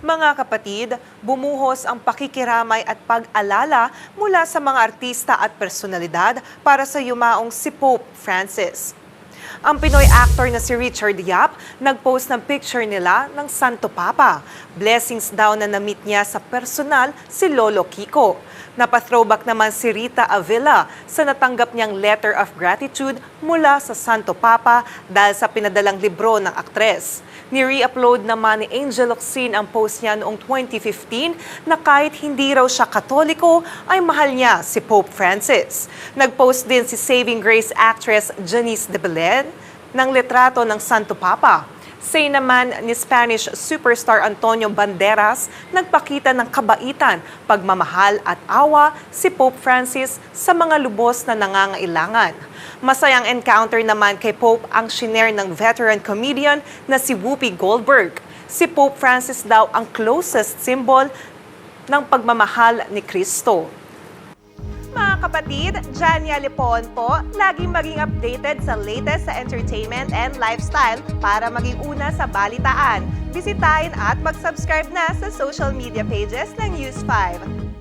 Mga kapatid, bumuhos ang pakikiramay at pag-alala mula sa mga artista at personalidad para sa yumaong si Pope Francis. Ang Pinoy actor na si Richard Yap nag-post ng picture nila ng Santo Papa. Blessings daw na na-meet niya sa personal si Lolo Kiko. Napathrowback naman si Rita Avila sa natanggap niyang letter of gratitude mula sa Santo Papa dahil sa pinadalang libro ng aktres. Ni-re-upload naman ni Angel Locsin ang post niya noong 2015 na kahit hindi raw siya Katoliko ay mahal niya si Pope Francis. Nag-post din si Saving Grace actress Janice de Belen ng litrato ng Santo Papa. Say naman ni Spanish superstar Antonio Banderas, nagpakita ng kabaitan, pagmamahal at awa si Pope Francis sa mga lubos na nangangailangan. Masayang encounter naman kay Pope ang shinare ng veteran comedian na si Whoopi Goldberg. Si Pope Francis daw ang closest symbol ng pagmamahal ni Kristo. Mga kapatid, Jania Lipon po, laging maging updated sa latest sa entertainment and lifestyle para maging una sa balitaan. Bisitahin at mag-subscribe na sa social media pages ng News 5.